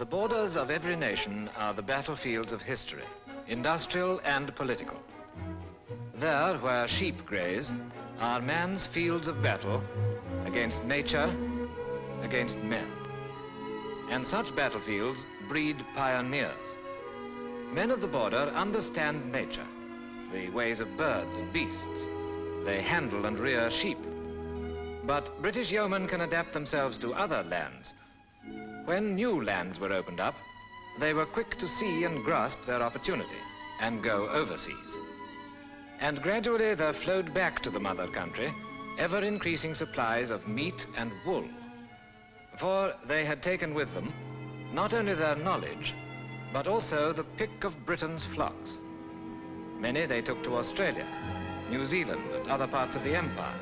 The borders of every nation are the battlefields of history, industrial and political. There, where sheep graze, are man's fields of battle against nature, against men. And such battlefields breed pioneers. Men of the border understand nature, the ways of birds and beasts. They handle and rear sheep. But British yeomen can adapt themselves to other lands. When new lands were opened up, they were quick to see and grasp their opportunity and go overseas. And gradually there flowed back to the mother country ever-increasing supplies of meat and wool. For they had taken with them not only their knowledge, but also the pick of Britain's flocks. Many they took to Australia, New Zealand and other parts of the empire,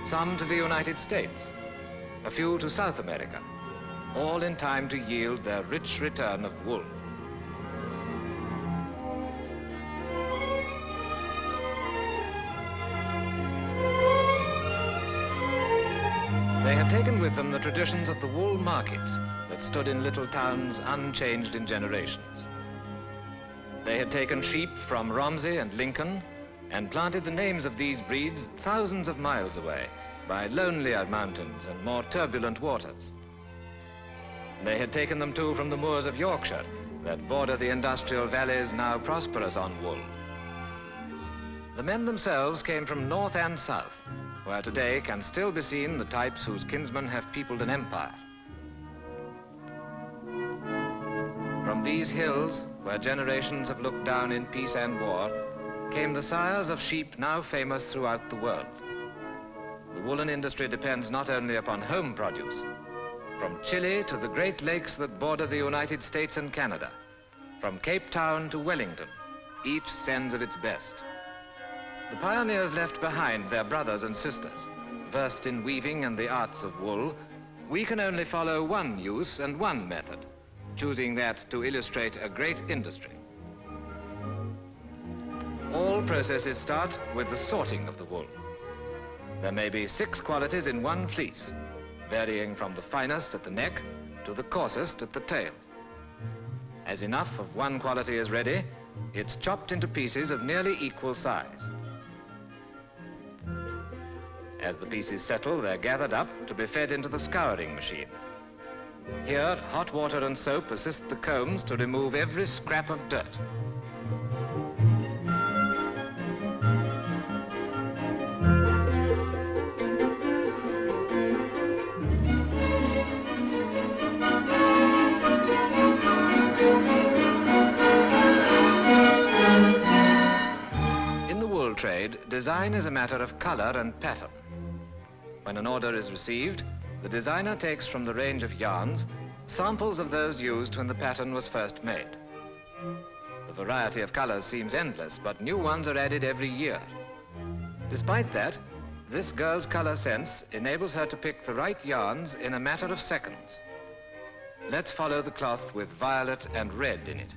some to the United States, a few to South America, all in time to yield their rich return of wool. They had taken with them the traditions of the wool markets that stood in little towns unchanged in generations. They had taken sheep from Romsey and Lincoln and planted the names of these breeds thousands of miles away by lonelier mountains and more turbulent waters. They had taken them too from the moors of Yorkshire that border the industrial valleys now prosperous on wool. The men themselves came from north and south, where today can still be seen the types whose kinsmen have peopled an empire. From these hills, where generations have looked down in peace and war, came the sires of sheep now famous throughout the world. The woolen industry depends not only upon home produce. From Chile to the Great Lakes that border the United States and Canada, from Cape Town to Wellington, each sends of its best. The pioneers left behind their brothers and sisters, versed in weaving and the arts of wool. We can only follow one use and one method, choosing that to illustrate a great industry. All processes start with the sorting of the wool. There may be 6 qualities in one fleece, varying from the finest at the neck to the coarsest at the tail. As enough of one quality is ready, it's chopped into pieces of nearly equal size. As the pieces settle, they're gathered up to be fed into the scouring machine. Here, hot water and soap assist the combs to remove every scrap of dirt. In the wool trade, design is a matter of color and pattern. When an order is received, the designer takes from the range of yarns samples of those used when the pattern was first made. The variety of colors seems endless, but new ones are added every year. Despite that, this girl's color sense enables her to pick the right yarns in a matter of seconds. Let's follow the cloth with violet and red in it.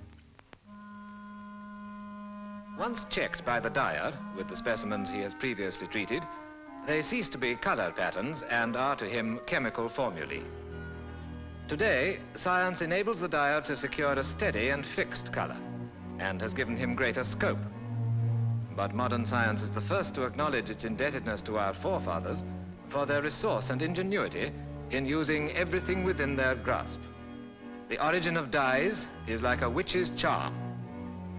Once checked by the dyer with the specimens he has previously treated, they cease to be color patterns and are to him chemical formulae. Today, science enables the dyer to secure a steady and fixed color and has given him greater scope. But modern science is the first to acknowledge its indebtedness to our forefathers for their resource and ingenuity in using everything within their grasp. The origin of dyes is like a witch's charm.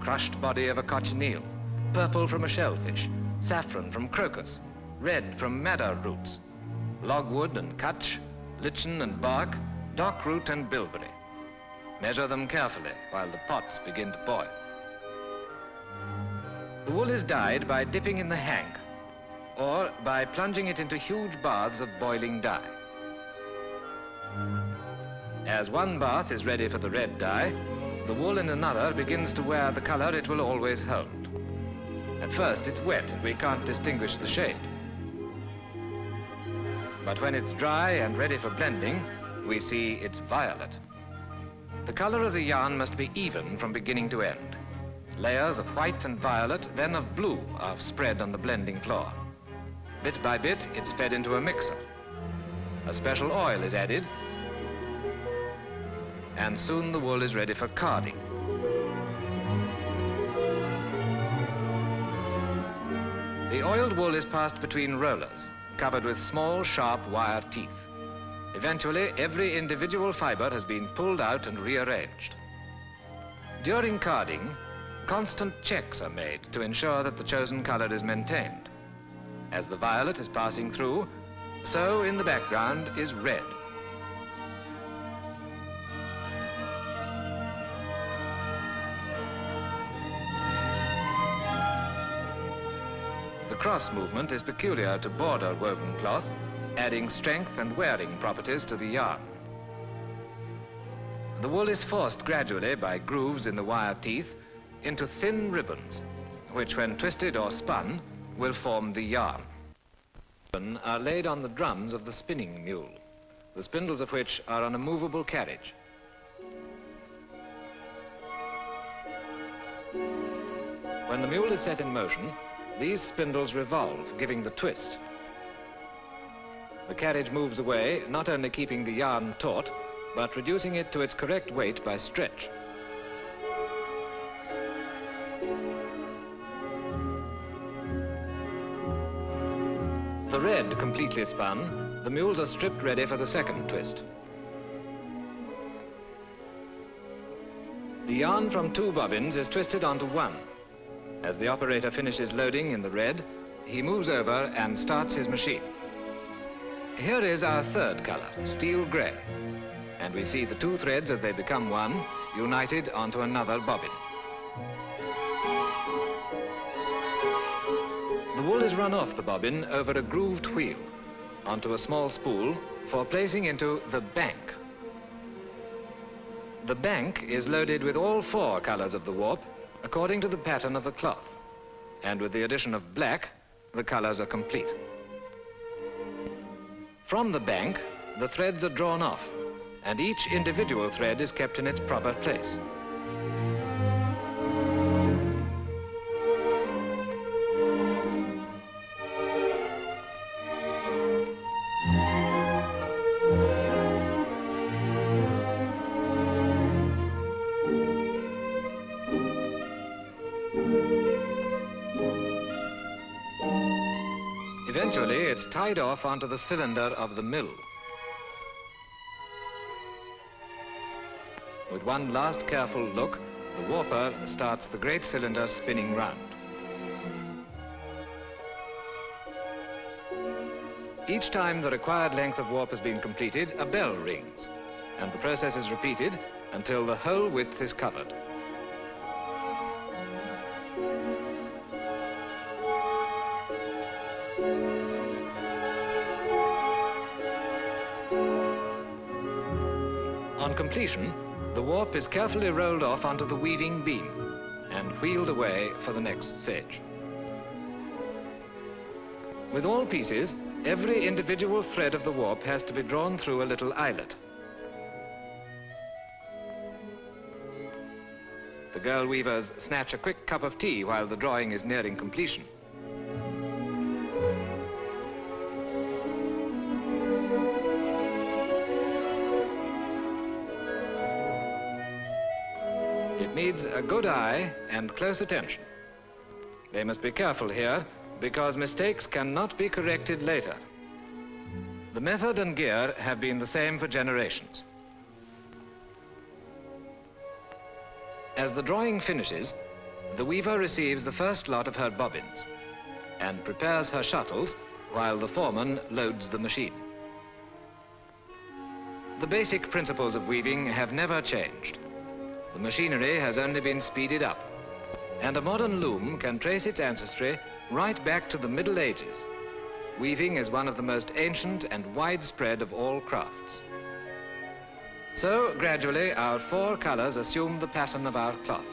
Crushed body of a cochineal, purple from a shellfish, saffron from crocus, red from madder roots, logwood and cutch, lichen and bark, dock root and bilberry. Measure them carefully while the pots begin to boil. The wool is dyed by dipping in the hank or by plunging it into huge baths of boiling dye. As one bath is ready for the red dye, the wool in another begins to wear the color it will always hold. At first it's wet and we can't distinguish the shade. But when it's dry and ready for blending, we see it's violet. The color of the yarn must be even from beginning to end. Layers of white and violet, then of blue, are spread on the blending floor. Bit by bit, it's fed into a mixer. A special oil is added, and soon the wool is ready for carding. The oiled wool is passed between rollers, covered with small, sharp wire teeth. Eventually, every individual fiber has been pulled out and rearranged. During carding, constant checks are made to ensure that the chosen color is maintained. As the violet is passing through, so in the background is red. The cross movement is peculiar to border woven cloth, adding strength and wearing properties to the yarn. The wool is forced gradually by grooves in the wire teeth into thin ribbons, which when twisted or spun will form the yarn. Are laid on the drums of the spinning mule, the spindles of which are on a movable carriage. When the mule is set in motion, these spindles revolve, giving the twist. The carriage moves away, not only keeping the yarn taut, but reducing it to its correct weight by stretch. The red completely spun, the mules are stripped ready for the second twist. The yarn from 2 bobbins is twisted onto 1. As the operator finishes loading in the red, he moves over and starts his machine. Here is our third color, steel gray, and we see the 2 threads as they become one, united onto another bobbin. The wool is run off the bobbin over a grooved wheel onto a small spool for placing into the bank. The bank is loaded with all 4 colors of the warp according to the pattern of the cloth, and with the addition of black, the colors are complete. From the bank, the threads are drawn off, and each individual thread is kept in its proper place. Eventually, it's tied off onto the cylinder of the mill. With one last careful look, the warper starts the great cylinder spinning round. Each time the required length of warp has been completed, a bell rings, and the process is repeated until the whole width is covered. On completion, the warp is carefully rolled off onto the weaving beam and wheeled away for the next stage. With all pieces, every individual thread of the warp has to be drawn through a little eyelet. The girl weavers snatch a quick cup of tea while the drawing is nearing completion. It needs a good eye and close attention. They must be careful here because mistakes cannot be corrected later. The method and gear have been the same for generations. As the drawing finishes, the weaver receives the first lot of her bobbins and prepares her shuttles while the foreman loads the machine. The basic principles of weaving have never changed. The machinery has only been speeded up, and a modern loom can trace its ancestry right back to the Middle Ages. Weaving is one of the most ancient and widespread of all crafts. So, gradually, our 4 colors assume the pattern of our cloth,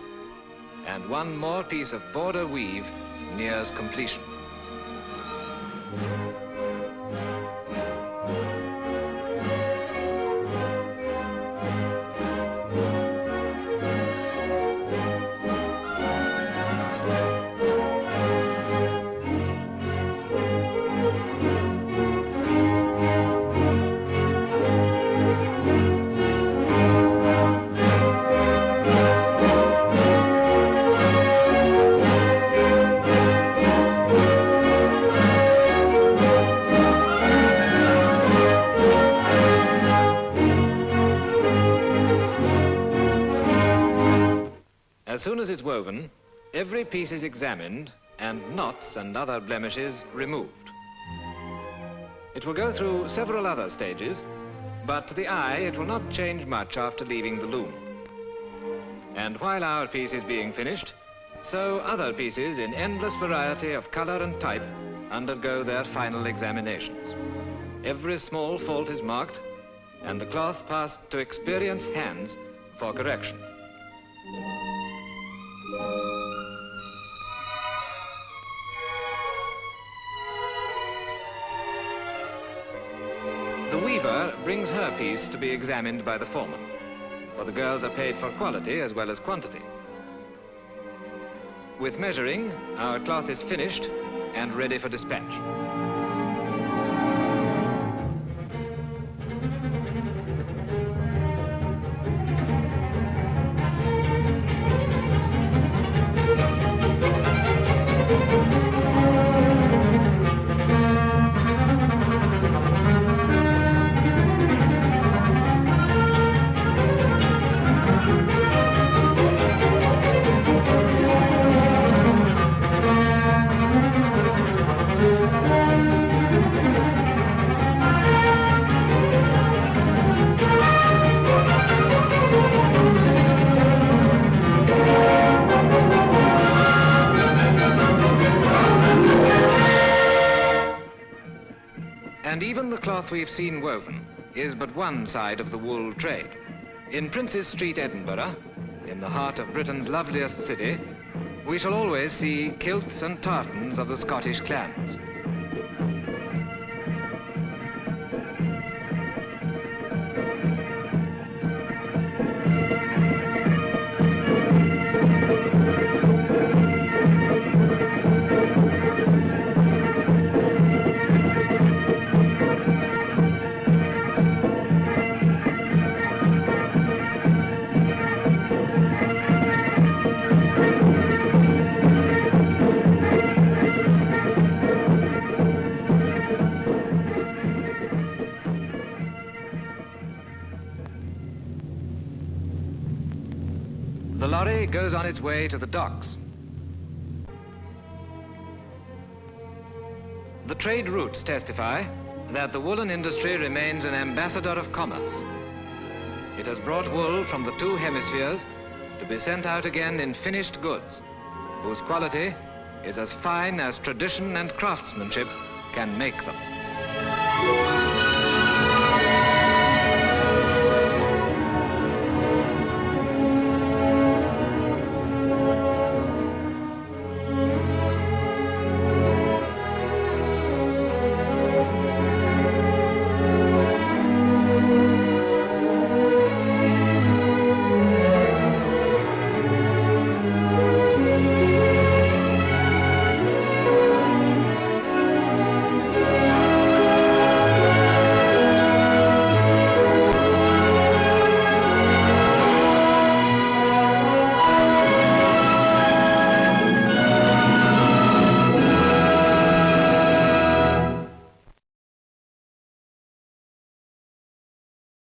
and one more piece of border weave nears completion. soon as it's woven, every piece is examined and knots and other blemishes removed. It will go through several other stages, but to the eye it will not change much after leaving the loom. And while our piece is being finished, so other pieces in endless variety of color and type undergo their final examinations. Every small fault is marked and the cloth passed to experienced hands for correction. The weaver brings her piece to be examined by the foreman, for the girls are paid for quality as well as quantity. With measuring, our cloth is finished and ready for dispatch. And even the cloth we've seen woven is but one side of the wool trade. In Princes Street, Edinburgh, in the heart of Britain's loveliest city, we shall always see kilts and tartans of the Scottish clans. The lorry goes on its way to the docks. The trade routes testify that the woolen industry remains an ambassador of commerce. It has brought wool from the two hemispheres to be sent out again in finished goods, whose quality is as fine as tradition and craftsmanship can make them.